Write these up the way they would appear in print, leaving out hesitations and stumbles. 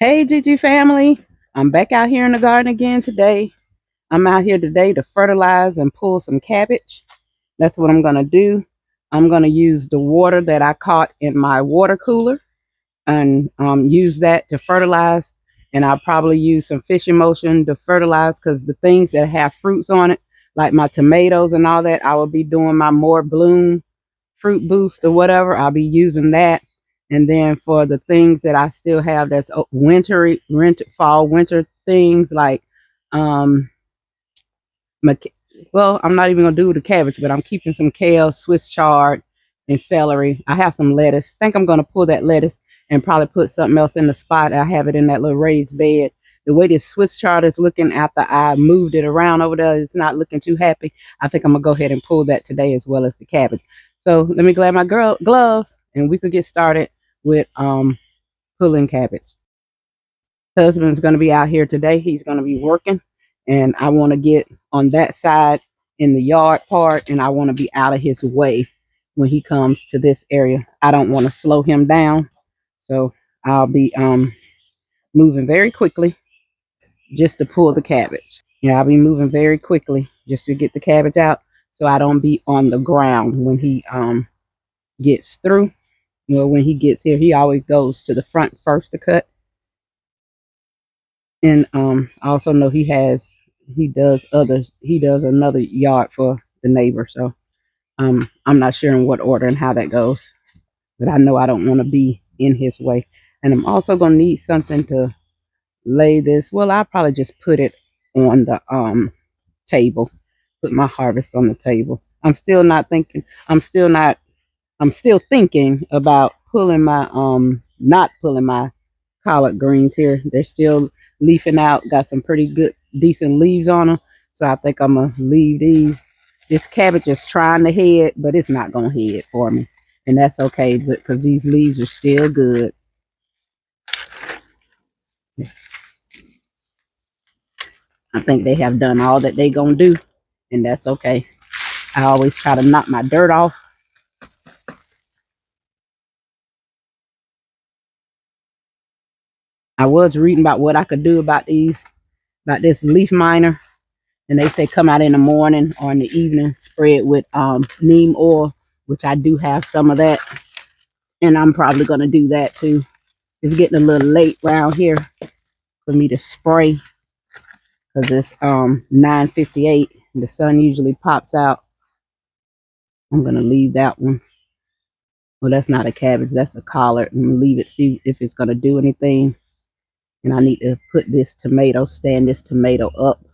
Hey Gigi family, I'm back out here in the garden again today. I'm out here today to fertilize and pull some cabbage. That's what I'm going to do. I'm going to use the water that I caught in my water cooler and use that to fertilize. And I'll probably use some fish emulsion to fertilize because the things that have fruits on it, like my tomatoes and all that, I will be doing my more bloom fruit boost or whatever. I'll be using that. And then for the things that I still have that's fall, winter things like, um, my, well, I'm not even going to do the cabbage, but I'm keeping some kale, Swiss chard, and celery. I have some lettuce. I think I'm going to pull that lettuce and probably put something else in the spot. I have it in that little raised bed. The way this Swiss chard is looking after I moved it around over there, it's not looking too happy. I think I'm going to go ahead and pull that today as well as the cabbage. So let me grab my gloves and we could get started with pulling cabbage. Husband's going to be out here today. He's going to be working, and I want to get on that side in the yard part, and I want to be out of his way when he comes to this area. I don't want to slow him down, so I'll be moving very quickly just to pull the cabbage. Yeah, I'll be moving very quickly just to get the cabbage out, so I don't be on the ground when he gets through. Well, when he gets here, he always goes to the front first to cut. And I also know he does another yard for the neighbor. So I'm not sure in what order and how that goes, but I know I don't want to be in his way. And I'm also gonna need something to lay this. Well, I'll probably just put it on the table. Put my harvest on the table. I'm still not thinking. I'm still thinking about pulling my not pulling my collard greens here. They're still leafing out, got some pretty good decent leaves on them. So I think I'm gonna leave these. This cabbage is trying to head, but it's not gonna head for me. And that's okay, but because these leaves are still good. I think they have done all that they gonna do, and that's okay. I always try to knock my dirt off. I was reading about what I could do about this leaf miner, and they say come out in the morning or in the evening, spray it with neem oil, which I do have some of that, and I'm probably gonna do that too. It's getting a little late around here for me to spray because it's 9:58. The sun usually pops out. I'm gonna leave that one. Well, that's not a cabbage, that's a collard. I'm gonna leave it, see if it's gonna do anything. And I need to stand this tomato up.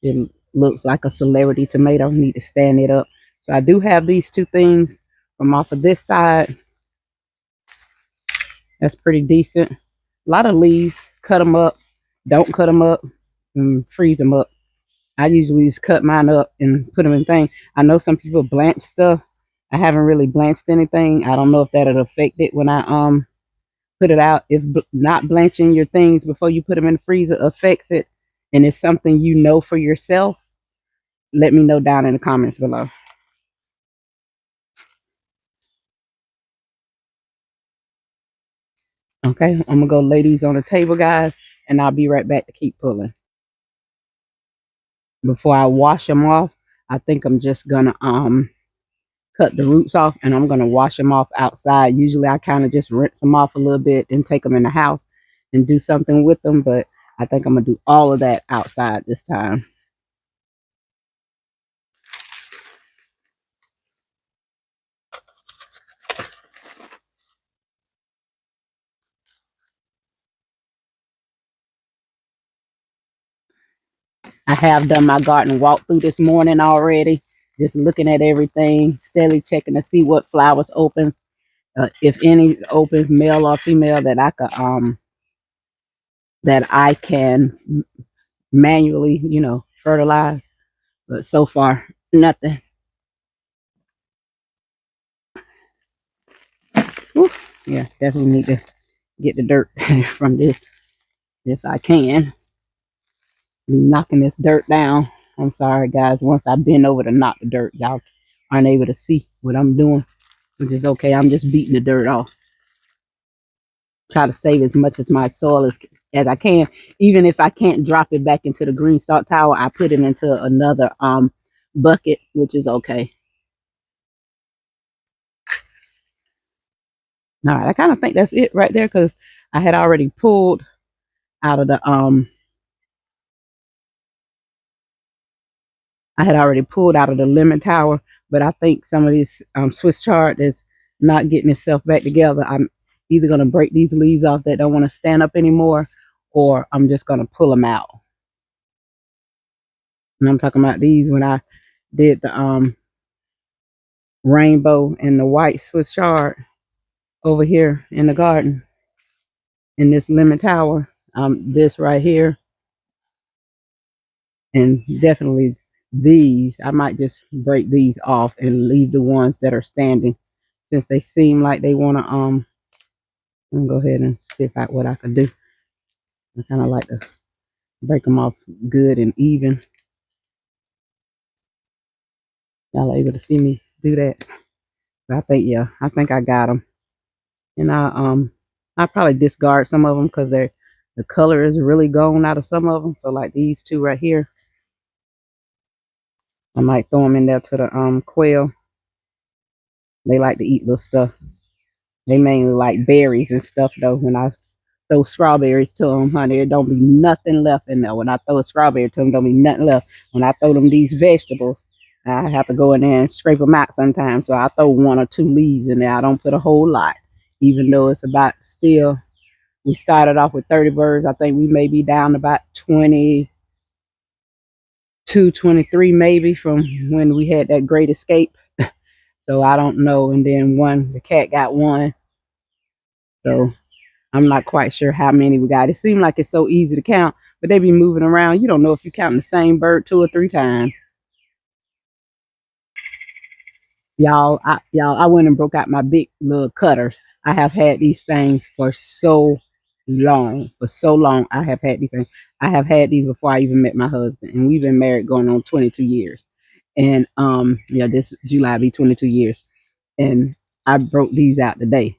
It looks like a celebrity tomato. I need to stand it up. So I do have these two things from off of this side. That's pretty decent. A lot of leaves. Cut them up. Don't cut them up. And freeze them up. I usually just cut mine up and put them in things. I know some people blanch stuff. I haven't really blanched anything. I don't know if that'll affect it when I put it out. If not blanching your things before you put them in the freezer affects it, and it's something you know for yourself, let me know down in the comments below. Okay, I'm gonna go lay these on the table, guys, and I'll be right back to keep pulling. Before I wash them off, I think I'm just gonna cut the roots off, and I'm gonna wash them off outside. Usually I kind of just rinse them off a little bit and take them in the house and do something with them, but I think I'm gonna do all of that outside this time. I have done my garden walkthrough this morning already, just looking at everything, steadily checking to see what flowers open, if any open, male or female, that I can manually, fertilize. But so far, nothing. Whew. Yeah, definitely need to get the dirt from this if I can. Be knocking this dirt down. I'm sorry, guys. Once I bend over to knock the dirt, y'all aren't able to see what I'm doing, which is okay. I'm just beating the dirt off. Try to save as much as my soil as I can. Even if I can't drop it back into the green stalk tower, I put it into another bucket, which is okay. All right, I kind of think that's it right there because I had already pulled out of the lemon tower, but I think some of this Swiss chard is not getting itself back together. I'm either gonna break these leaves off that don't want to stand up anymore, or I'm just gonna pull them out. And I'm talking about these when I did the rainbow and the white Swiss chard over here in the garden in this lemon tower. This right here, and definitely these. I might just break these off and leave the ones that are standing, since they seem like they want to. I'm gonna go ahead and see if what I can do. I kind of like to break them off good and even. Y'all are able to see me do that. But I think I think I got them, and I probably discard some of them because the color is really gone out of some of them. So like these two right here, I might throw them in there to the quail. They like to eat little stuff. They mainly like berries and stuff though. When I throw strawberries to them, honey, it don't be nothing left in there. When I throw a strawberry to them, don't be nothing left. When I throw them these vegetables, I have to go in there and scrape them out sometimes. So I throw one or two leaves in there. I don't put a whole lot, even though it's about still. We started off with 30 birds. I think we may be down about 22, 23 maybe from when we had that great escape. So I don't know. And then the cat got one. So I'm not quite sure how many we got. It seemed like it's so easy to count, but they be moving around. You don't know if you're counting the same bird 2 or 3 times. I went and broke out my big little cutters. I have had these things for so long. For so long, I have had these things. I have had these before I even met my husband, and we've been married going on 22 years. And this July be 22 years. And I broke these out today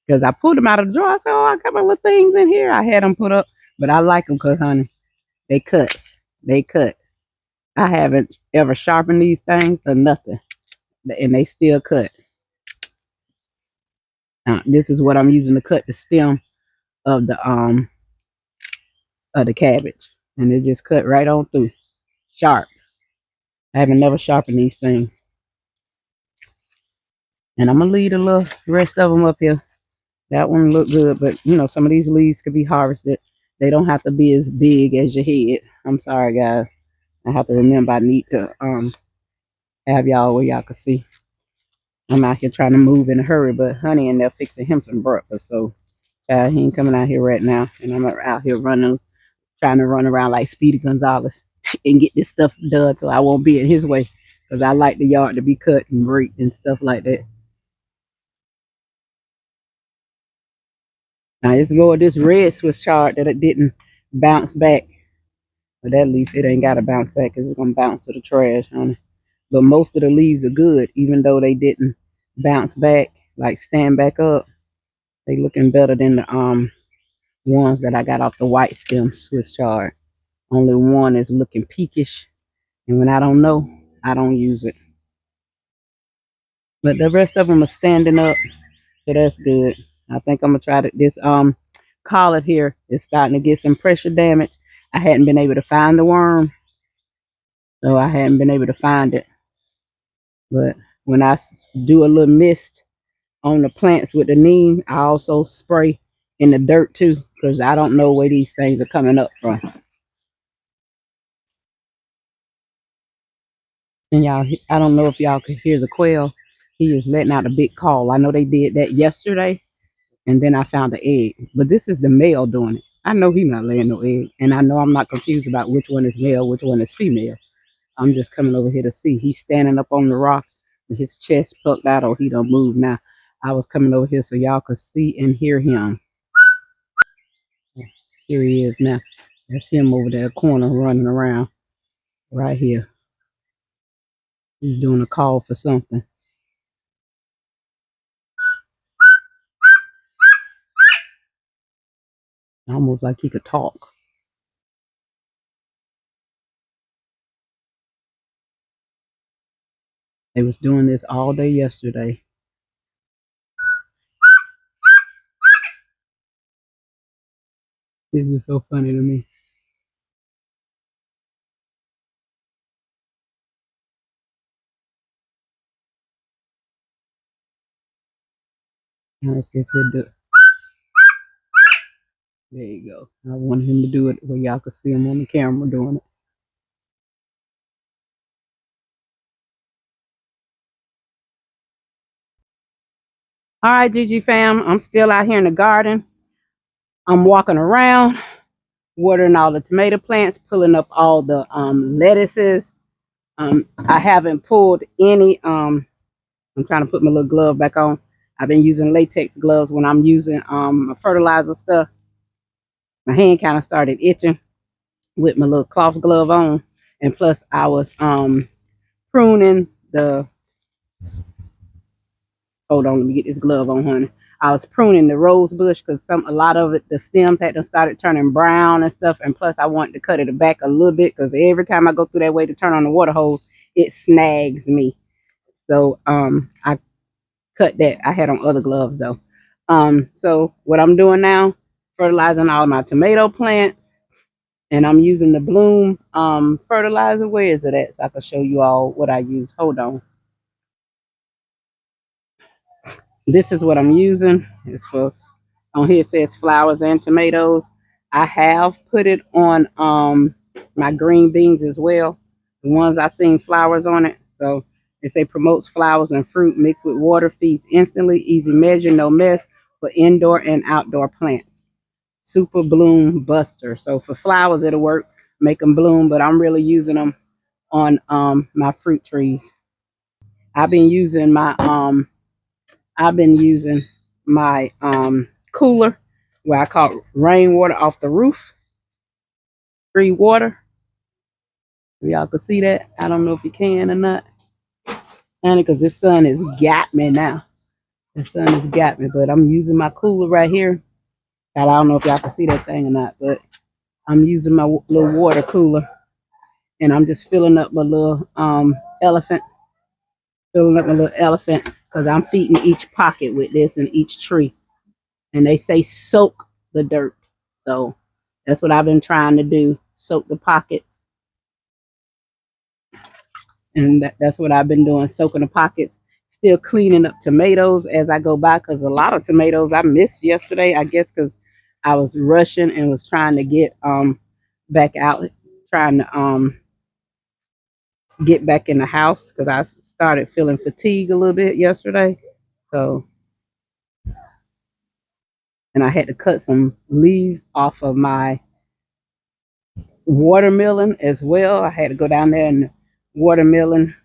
because I pulled them out of the drawer. I said, "Oh, I got my little things in here." I had them put up, but I like them because, honey, they cut. They cut. I haven't ever sharpened these things or nothing, and they still cut. This is what I'm using to cut the stem of the cabbage, and it just cut right on through, sharp. I haven't never sharpened these things, and I'm gonna leave the little rest of them up here. That one look good, but some of these leaves could be harvested. They don't have to be as big as your head. I'm sorry, guys. I have to remember I need to have y'all where y'all can see. I'm out here trying to move in a hurry, but honey and they're fixing him some breakfast, so he ain't coming out here right now, and I'm out here trying to run around like Speedy Gonzalez and get this stuff done so I won't be in his way, because I like the yard to be cut and raked and stuff like that. Now it's more this red Swiss chard that it didn't bounce back. But that leaf, it ain't got to bounce back because it's going to bounce to the trash, honey. But most of the leaves are good, even though they didn't bounce back, like stand back up. They looking better than the ones that I got off the white stem Swiss chard. Only one is looking peakish, and when I don't know, I don't use it. But the rest of them are standing up, so that's good. I think I'm gonna try this collet here is starting to get some pressure damage. I hadn't been able to find the worm, so I hadn't been able to find it. But when I do a little mist on the plants with the neem, I also spray in the dirt too, because I don't know where these things are coming up from. And y'all, I don't know if y'all could hear the quail. He is letting out a big call. I know they did that yesterday, and then I found the egg. But this is the male doing it. I know he's not laying no egg, and I know I'm not confused about which one is male, which one is female. I'm just coming over here to see. He's standing up on the rock with his chest plucked out, or he don't move now. I was coming over here so y'all could see and hear him. Here he is now. That's him over there corner running around right here. He's doing a call for something. Almost like he could talk. They was doing this all day yesterday. It's just so funny to me. Let's see if he'll do it. There you go. I wanted him to do it where y'all could see him on the camera doing it. All right, Gigi fam, I'm still out here in the garden. I'm walking around, watering all the tomato plants, pulling up all the lettuces. I haven't pulled any. I'm trying to put my little glove back on. I've been using latex gloves when I'm using fertilizer stuff. My hand kind of started itching with my little cloth glove on, and plus I was pruning the. Hold on, let me get this glove on, honey. I was pruning the rose bush because a lot of it, the stems had to started turning brown and stuff. And plus, I wanted to cut it back a little bit because every time I go through that way to turn on the water hose, it snags me. So I cut that. I had on other gloves though. So what I'm doing now, fertilizing all my tomato plants, and I'm using the Bloom fertilizer. Where is it at? So I can show you all what I use. Hold on. This is what I'm using. It's for on here it says flowers and tomatoes. I have put it on my green beans as well. The ones I seen flowers on it. So it say promotes flowers and fruit mixed with water, feeds instantly, easy measure, no mess for indoor and outdoor plants. Super bloom buster. So for flowers it'll work, make them bloom, but I'm really using them on my fruit trees. I've been using my I've been using my cooler where I caught rainwater off the roof, free water. Y'all can see that. I don't know if you can or not. And because this sun has got me now. The sun has got me, but I'm using my cooler right here. I don't know if y'all can see that thing or not, but I'm using my little water cooler and I'm just filling up my little elephant, because I'm feeding each pocket with this and each tree. And they say soak the dirt. So that's what I've been trying to do, soak the pockets. And that's what I've been doing, soaking the pockets. Still cleaning up tomatoes as I go by because a lot of tomatoes I missed yesterday, I guess because I was rushing and was trying to get back out, trying to get back in the house because I started feeling fatigue a little bit yesterday. So, and I had to cut some leaves off of my watermelon as well. I had to go down there and watermelon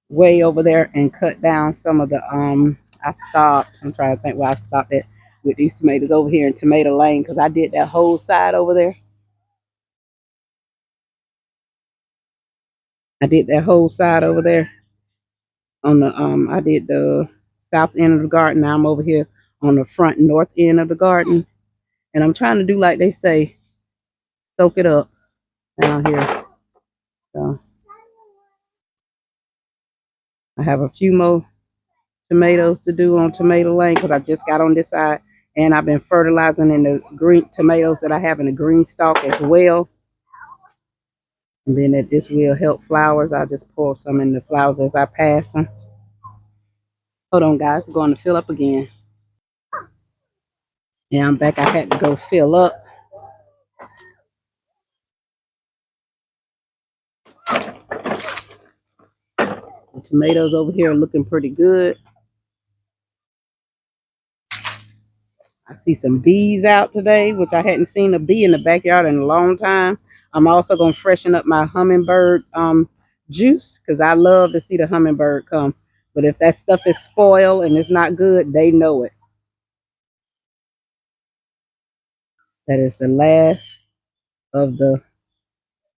way over there and cut down some of the I stopped. I'm trying to think where I stopped at with these tomatoes over here in Tomato Lane because I did that whole side over there. I did that whole side over there on the I did the south end of the garden. Now I'm over here on the front north end of the garden. And I'm trying to do like they say, soak it up down here. So I have a few more tomatoes to do on Tomato Lane because I just got on this side. And I've been fertilizing in the green tomatoes that I have in the green stalk as well. And then that this will help flowers. I'll just pour some in the flowers as I pass them. Hold on, guys. I'm going to fill up again. Yeah, I'm back. I had to go fill up. The tomatoes over here are looking pretty good. I see some bees out today, which I hadn't seen a bee in the backyard in a long time. I'm also going to freshen up my hummingbird juice because I love to see the hummingbird come. But if that stuff is spoiled and it's not good, they know it. That is the last of the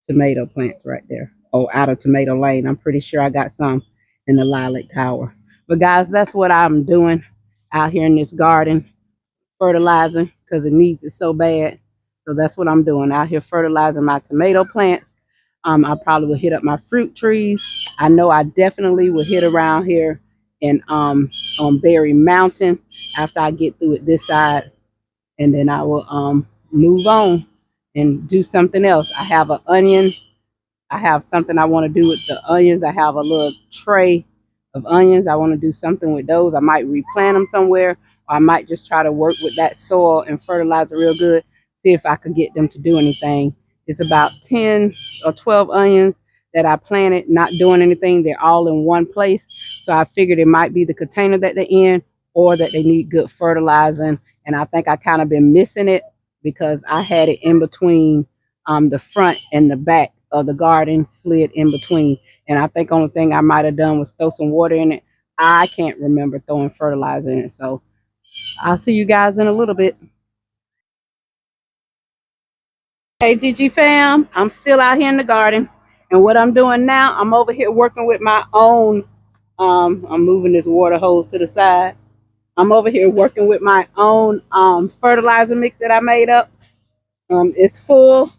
tomato plants right there. Oh, out of Tomato Lane. I'm pretty sure I got some in the lilac tower. But guys, that's what I'm doing out here in this garden, fertilizing. because it needs it so bad. So that's what I'm doing out here, fertilizing my tomato plants. I probably will hit up my fruit trees. I know I definitely will hit around here and on Berry Mountain after I get through it this side, and then I will move on and do something else. I have an onion. I have something I want to do with the onions. I have a little tray of onions. I want to do something with those. I might replant them somewhere, or I might just try to work with that soil and fertilize it real good, see if I could get them to do anything. It's about 10 or 12 onions that I planted, not doing anything. They're all in one place. So I figured it might be the container that they're in, or that they need good fertilizing. And I think I kind of been missing it because I had it in between the front and the back of the garden, slid in between. And I think only thing I might have done was throw some water in it. I can't remember throwing fertilizer in it. So I'll see you guys in a little bit. Hey GG fam, I'm still out here in the garden. And what I'm doing now, I'm over here working with my own, I'm moving this water hose to the side. I'm over here working with my own fertilizer mix that I made up. It's full.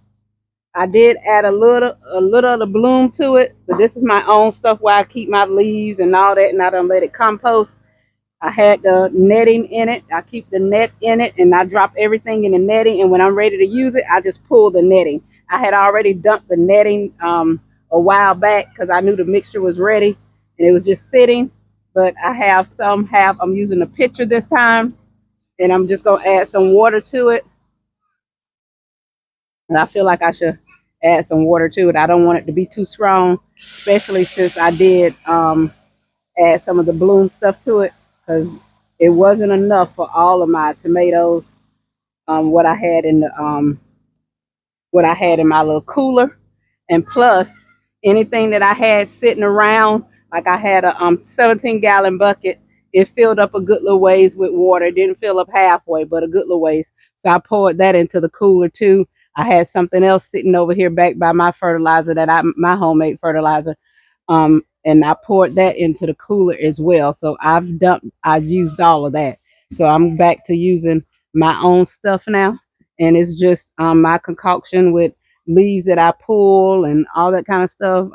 I did add a little of the bloom to it, but this is my own stuff where I keep my leaves and all that, and I don't let it compost. I had the netting in it. I keep the net in it, and I drop everything in the netting, and when I'm ready to use it, I just pull the netting. I had already dumped the netting a while back because I knew the mixture was ready, and it was just sitting. But I have I'm using a pitcher this time, and I'm just going to add some water to it. And I feel like I should add some water to it. I don't want it to be too strong, especially since I did add some of the bloom stuff to it, because it wasn't enough for all of my tomatoes. What I had in the what I had in my little cooler, and plus anything that I had sitting around, like I had a 17-gallon bucket. It filled up a good little ways with water. It didn't fill up halfway, but a good little ways. So I poured that into the cooler too. I had something else sitting over here back by my fertilizer my homemade fertilizer. And I poured that into the cooler as well. So I've used all of that. So I'm back to using my own stuff now. And it's just my concoction with leaves that I pull and all that kind of stuff.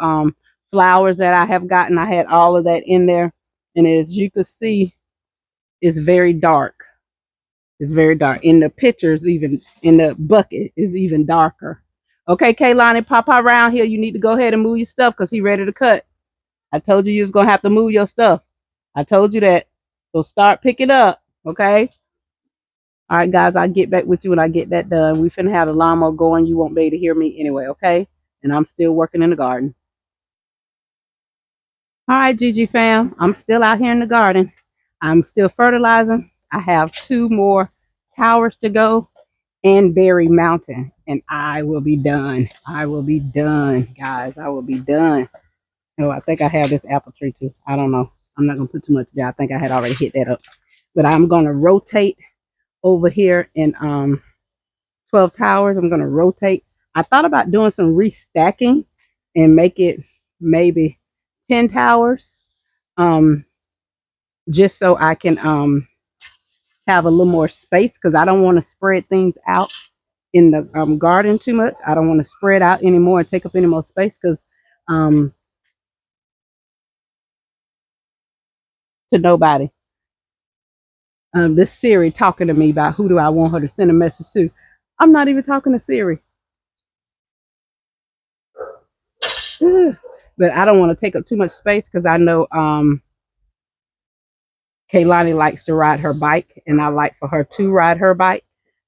Flowers that I have gotten. I had all of that in there. And as you can see, it's very dark. It's very dark. In the pictures, even in the bucket, is even darker. Okay, Kaylani, pop around here. You need to go ahead and move your stuff because he's ready to cut. I told you was going to have to move your stuff. I told you that. So start picking up, okay? All right, guys, I'll get back with you when I get that done. We finna have the lawnmower going. You won't be able to hear me anyway, okay? And I'm still working in the garden. All right, Gigi fam, I'm still out here in the garden. I'm still fertilizing. I have 2 more towers to go and Berry Mountain, and I will be done. I will be done, guys. I will be done. Oh, I think I have this apple tree too. I don't know. I'm not going to put too much there. I think I had already hit that up. But I'm going to rotate over here in 12 towers. I'm going to rotate. I thought about doing some restacking and make it maybe 10 towers, just so I can have a little more space, because I don't want to spread things out in the garden too much. I don't want to spread out anymore and take up any more space, because to nobody. This Siri talking to me about who do I want her to send a message to. I'm not even talking to Siri. But I don't want to take up too much space, because I know Kaylani likes to ride her bike, and I like for her to ride her bike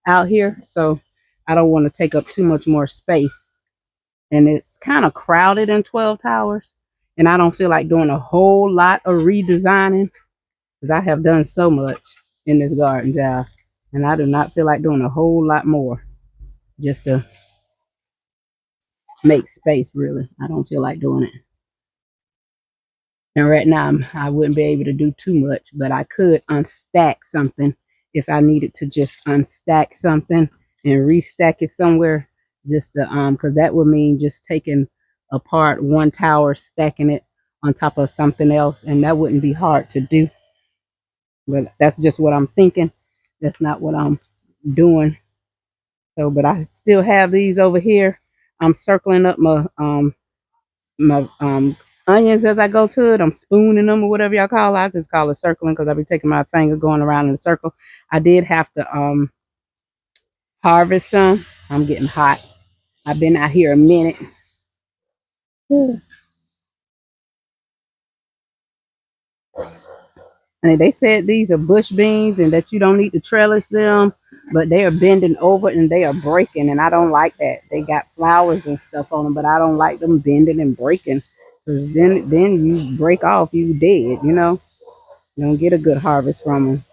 out here. So I don't want to take up too much more space. And it's kind of crowded in 12 towers. And I don't feel like doing a whole lot of redesigning, because I have done so much in this garden job. And I do not feel like doing a whole lot more just to make space, really. I don't feel like doing it. And right now, I wouldn't be able to do too much, but I could unstack something if I needed to just unstack something and restack it somewhere, just to, because that would mean just taking apart one tower, stacking it on top of something else, and that wouldn't be hard to do. But that's just what I'm thinking. That's not what I'm doing. So, but I still have these over here. I'm circling up my onions as I go to it. I'm spooning them or whatever y'all call it. I just call it circling because I be taking my finger going around in a circle. I did have to harvest some. I'm getting hot. I've been out here a minute. And they said these are bush beans and that you don't need to trellis them, but they are bending over and they are breaking, and I don't like that. They got flowers and stuff on them, but I don't like them bending and breaking. Cause then you break off, you dead. You don't get a good harvest from them.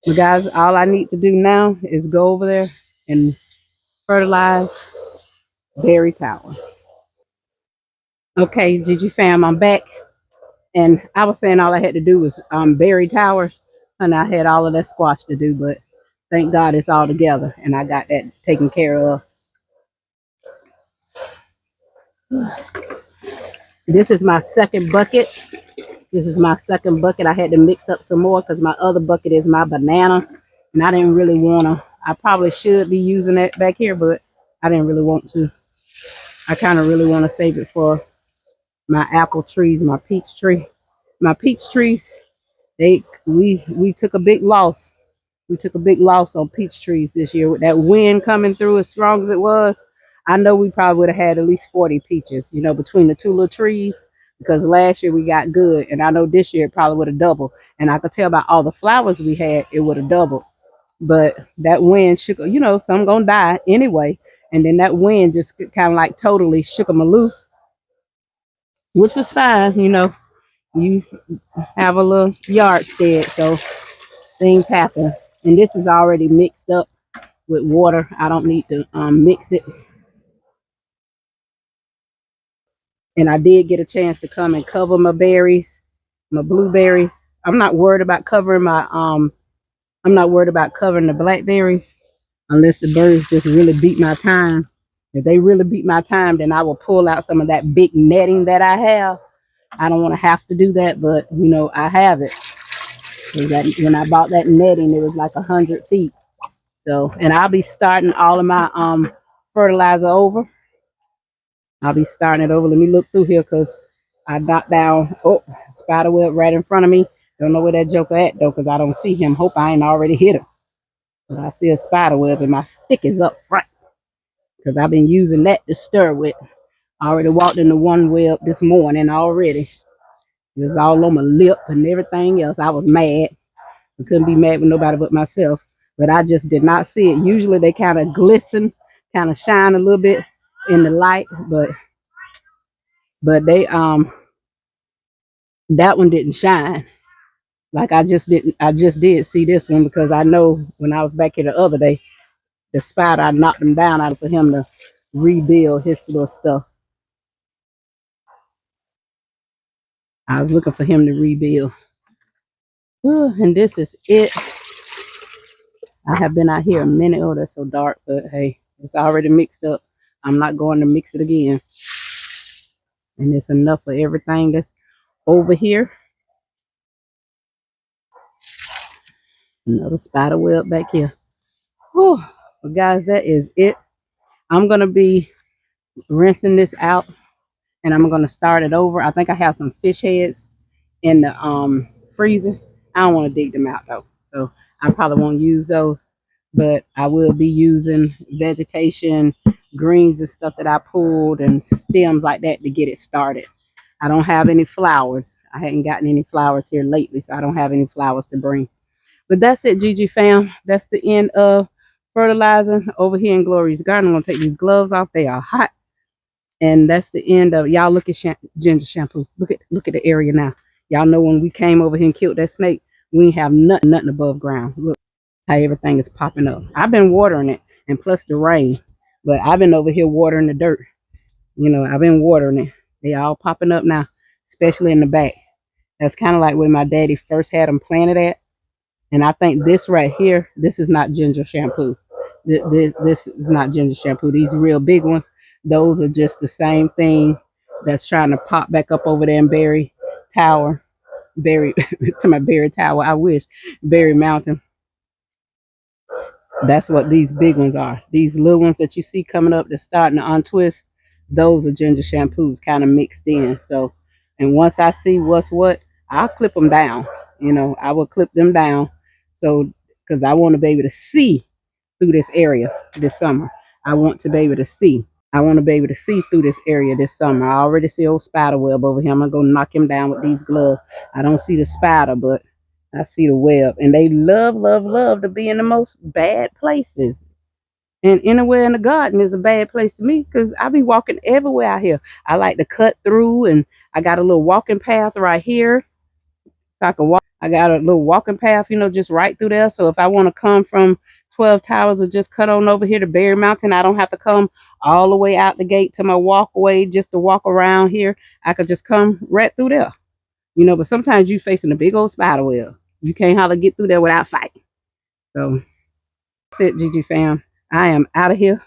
But guys, all I need to do now is go over there and fertilize berry tower. Okay, Gigi fam, I'm back. And I was saying all I had to do was berry towers, and I had all of that squash to do, but thank God it's all together, and I got that taken care of. This is my second bucket. This is my second bucket. I had to mix up some more because my other bucket is my banana, and I didn't really want to. I probably should be using that back here, but I didn't really want to. I kind of really want to save it for my apple trees, my peach tree. My peach trees, we took a big loss. We took a big loss on peach trees this year with that wind coming through as strong as it was. I know we probably would have had at least 40 peaches, between the two little trees, because last year we got good, and I know this year it probably would have doubled. And I could tell by all the flowers we had, it would have doubled. But that wind shook, some gonna die anyway. And then that wind just kind of like totally shook them loose, which was fine. You have a little yard stead, so things happen. And this is already mixed up with water. I don't need to mix it. And I did get a chance to come and cover my berries, my blueberries. I'm not worried about covering I'm not worried about covering the blackberries unless the birds just really beat my time. If they really beat my time, then I will pull out some of that big netting that I have. I don't want to have to do that, but I have it. When I bought that netting, it was like 100 feet. So, and I'll be starting all of my fertilizer over. I'll be starting it over. Let me look through here because I knocked down, spider web right in front of me. Don't know where that joker at though because I don't see him. Hope I ain't already hit him. But I see a spider web and my stick is up front because I've been using that to stir with. I already walked into one web this morning already. It was all on my lip and everything else. I was mad. I couldn't be mad with nobody but myself. But I just did not see it. Usually they kind of glisten, kind of shine a little bit in the light, but they that one didn't shine. Like I just did see this one because I know when I was back here the other day, the spider, I knocked him down out for him to rebuild his little stuff. I was looking for him to rebuild. And this is it. I have been out here a minute. Oh, that's so dark, but hey, it's already mixed up. I'm not going to mix it again. And it's enough for everything that's over here. Another spider web back here. Whew. Well, guys, that is it. I'm going to be rinsing this out and I'm going to start it over. I think I have some fish heads in the freezer. I don't want to dig them out though. So I probably won't use those, but I will be using vegetation, greens and stuff that I pulled and stems like that to get it started. I don't have any flowers. I hadn't gotten any flowers here lately, so I don't have any flowers to bring. But that's it, Gigi fam. That's the end of fertilizing over here in Glory's garden. I'm gonna take these gloves off. They are hot. And that's the end of y'all. Look at ginger shampoo. Look at the area now. Y'all know when we came over here and killed that snake, we ain't have nothing above ground. Look how everything is popping up. I've been watering it, and plus the rain. But I've been over here watering the dirt. I've been watering it. They all popping up now, especially in the back. That's kind of like where my daddy first had them planted at. And I think this right here, this is not ginger shampoo. This is not ginger shampoo. These real big ones, those are just the same thing that's trying to pop back up over there in Berry Tower. Berry to my Berry Tower. I wish Berry Mountain. That's what these big ones are. These little ones that you see coming up that's starting to untwist, those are ginger shampoos kind of mixed in. So, and once I see what's what, I'll clip them down. I will clip them down. So, because I want to be able to see through this area this summer. I want to be able to see. I want to be able to see through this area this summer. I already see old spider web over here. I'm gonna go knock him down with these gloves. I don't see the spider, but I see the web. And they love, love, love to be in the most bad places. And anywhere in the garden is a bad place to me because I be walking everywhere out here. I like to cut through, and I got a little walking path right here. So I can walk. I got a little walking path, just right through there. So if I want to come from 12 Towers or just cut on over here to Berry Mountain, I don't have to come all the way out the gate to my walkway just to walk around here. I could just come right through there. But sometimes you facing a big old spider web. You can't hardly get through there without fighting. So that's it, Gigi fam. I am out of here.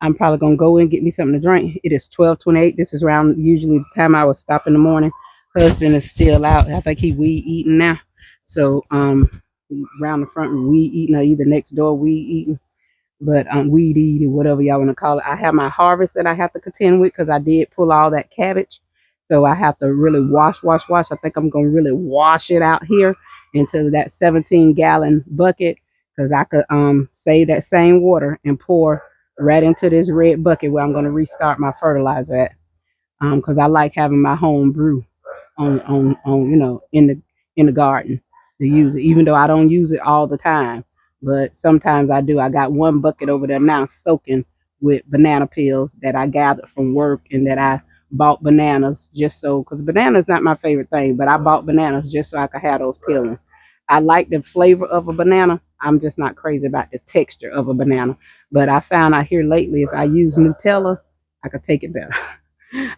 I'm probably gonna go and get me something to drink. It is 12:28. This is around usually the time I would stop in the morning. Husband is still out. I think he weed eating now. So around the front weed eating or either next door weed eating. But weed eating, whatever y'all want to call it. I have my harvest that I have to contend with because I did pull all that cabbage. So I have to really wash. I think I'm gonna really wash it out here into that 17-gallon bucket because I could save that same water and pour right into this red bucket where I'm going to restart my fertilizer at. Because I like having my home brew on in the garden to use it, even though I don't use it all the time. But sometimes I do. I got one bucket over there now soaking with banana peels that I gathered from work and that I bought bananas just so, because bananas not my favorite thing, but I bought bananas just so I could have those peeling. I like the flavor of a banana. I'm just not crazy about the texture of a banana. But I found out here lately, if I use Nutella, I could take it better.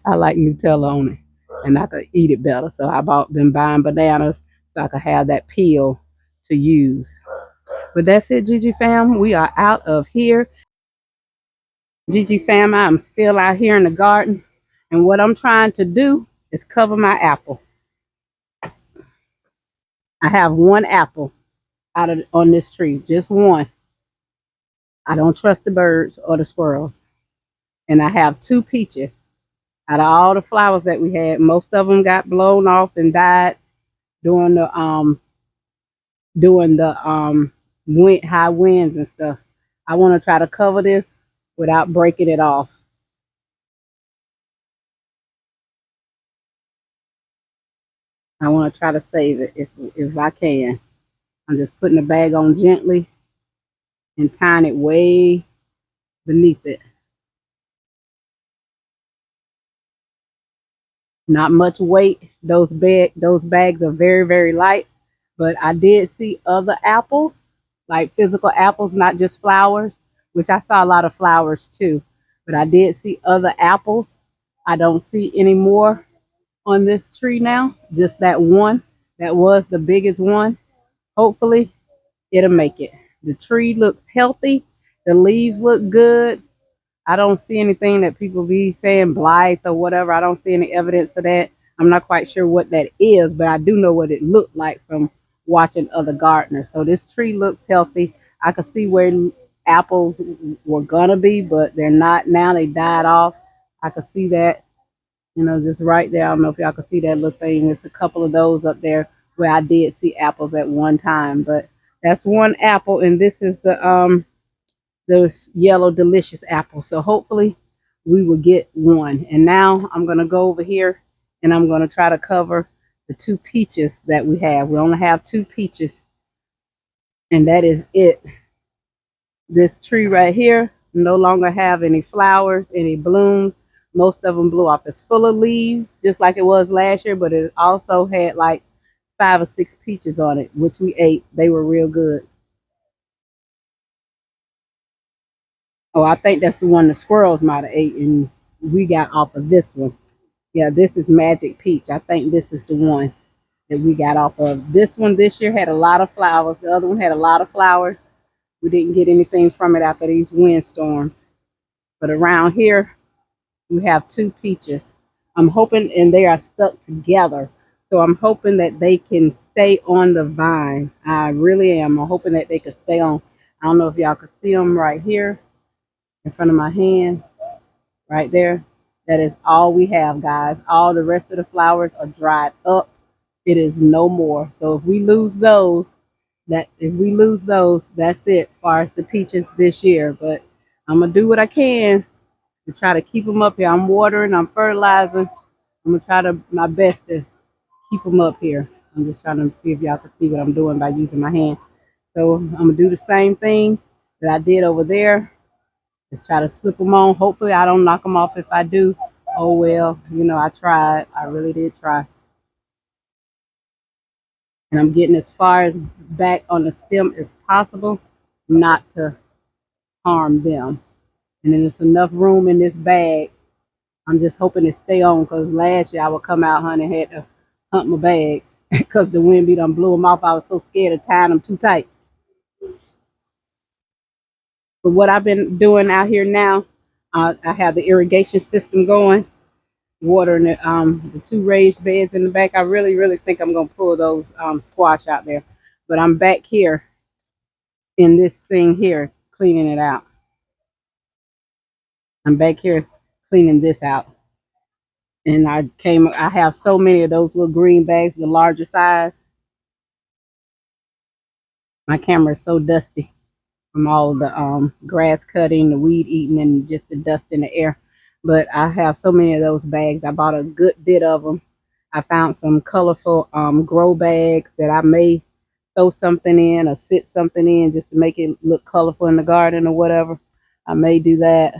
I like Nutella on it, and I could eat it better. So been buying bananas so I could have that peel to use. But that's it, Gigi fam. We are out of here. Gigi fam, I'm still out here in the garden. And what I'm trying to do is cover my apple. I have one apple on this tree, just one. I don't trust the birds or the squirrels. And I have two peaches. Out of all the flowers that we had, most of them got blown off and died during the high winds and stuff. I want to try to cover this without breaking it off. I want to try to save it if I can. I'm just putting the bag on gently and tying it way beneath it. Not much weight. Those bags are very, very light. But I did see other apples, like physical apples, not just flowers, which I saw a lot of flowers too. But I did see other apples. I don't see any more on this tree now. Just that one. That was the biggest one. Hopefully it'll make it. The tree looks healthy. The leaves look good. I don't see anything that people be saying blight or whatever. I don't see any evidence of that. I'm not quite sure what that is, but I do know what it looked like from watching other gardeners. So this tree looks healthy. I could see where apples were gonna be, but they're not now. They died off. I could see that, just right there. I don't know if y'all can see that little thing. There's a couple of those up there where I did see apples at one time, but that's one apple, and this is the yellow delicious apple. So hopefully we will get one. And now I'm going to go over here and I'm going to try to cover the two peaches that we have. We only have two peaches, and that is it. This tree right here no longer have any flowers, any blooms. Most of them blew off. It's full of leaves just like it was last year, but it also had like 5 or 6 peaches on it, which we ate. They were real good. Oh, I think that's the one the squirrels might have ate, and we got off of this one. Yeah, this is Magic Peach. I think this is the one that we got off of. This one this year had a lot of flowers. The other one had a lot of flowers. We didn't get anything from it after these windstorms. But around here, we have 2 peaches. I'm hoping, and they are stuck together. So I'm hoping that they can stay on the vine. I really am. I'm hoping that they can stay on. I don't know if y'all can see them right here in front of my hand, right there. That is all we have, guys. All the rest of the flowers are dried up. It is no more. So if we lose those, that's it as far as the peaches this year. But I'm gonna do what I can to try to keep them up here. I'm watering, I'm fertilizing. I'm gonna try to my best to keep them up here. I'm just trying to see if y'all can see what I'm doing by using my hand. So I'm gonna do the same thing that I did over there. Just try to slip them on. Hopefully I don't knock them off. If I do, oh well. You know, I tried. I really did try. And I'm getting as far as back on the stem as possible, not to harm them. And then there's enough room in this bag. I'm just hoping to stay on, because last year I would come out, honey, and had to hunt my bags because the wind beat done blew them off. I was so scared of tying them too tight. But what I've been doing out here now, I have the irrigation system going, watering the two raised beds in the back. I really think I'm gonna pull those squash out there. But I'm back here in this thing here, cleaning it out. I'm back here cleaning this out. And I have so many of those little green bags, the larger size. My camera is so dusty from all the grass cutting, the weed eating, and just the dust in the air. But I have so many of those bags. I bought a good bit of them. I found some colorful grow bags that I may throw something in or sit something in just to make it look colorful in the garden or whatever. I may do that.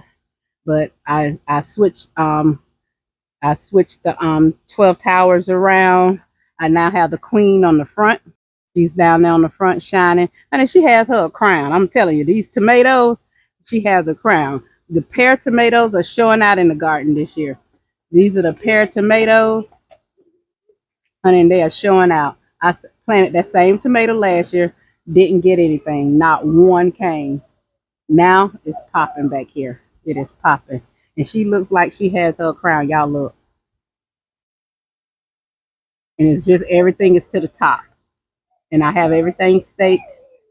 But I switched the 12 towers around. I now have the queen on the front. She's down there on the front shining. And she has her a crown. I'm telling you, these tomatoes, she has a crown. The pear tomatoes are showing out in the garden this year. These are the pear tomatoes. Honey, and they are showing out. I planted that same tomato last year. Didn't get anything. Not one came. Now it's popping back here. It is popping. And she looks like she has her crown. Y'all look. And it's just everything is to the top. And I have everything staked,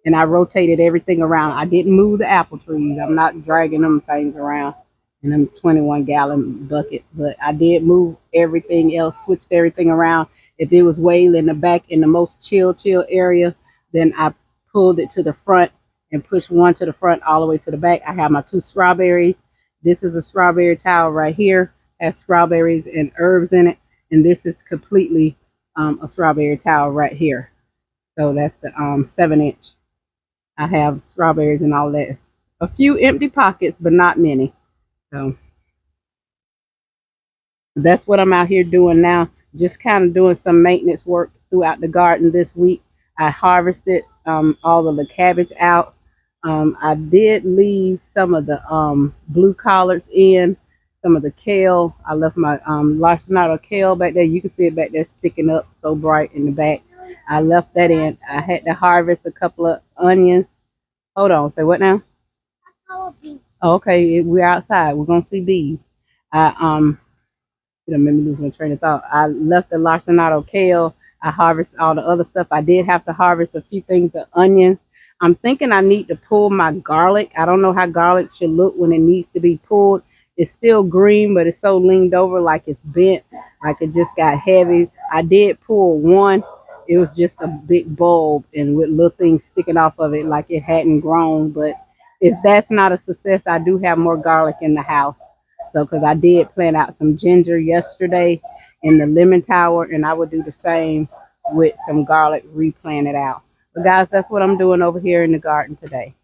and I rotated everything around. I didn't move the apple trees. I'm not dragging them things around in them 21-gallon buckets, but I did move everything else, switched everything around. If it was way in the back in the most chill area, then I pulled it to the front and pushed one to the front all the way to the back. I have my two strawberries. This is a strawberry towel right here. Has strawberries and herbs in it. And this is completely a strawberry towel right here. So that's the 7-inch. I have strawberries and all that. A few empty pockets, but not many. So that's what I'm out here doing now. Just kind of doing some maintenance work throughout the garden this week. I harvested all of the cabbage out. I did leave some of the blue collards in, some of the kale. I left my lacinato kale back there. You can see it back there sticking up so bright in the back. I left that in. I had to harvest a couple of onions. Hold on. Say what now? Oh, okay. We're outside. We're gonna see bees. I it made me lose my train of thought. I left the lacinato kale. I harvested all the other stuff. I did have to harvest a few things of onions. I'm thinking I need to pull my garlic. I don't know how garlic should look when it needs to be pulled. It's still green, but it's so leaned over like it's bent, like it just got heavy. I did pull one. It was just a big bulb and with little things sticking off of it like it hadn't grown. But if that's not a success, I do have more garlic in the house. So, because I did plant out some ginger yesterday in the lemon tower, and I would do the same with some garlic replanted out. But guys, that's what I'm doing over here in the garden today.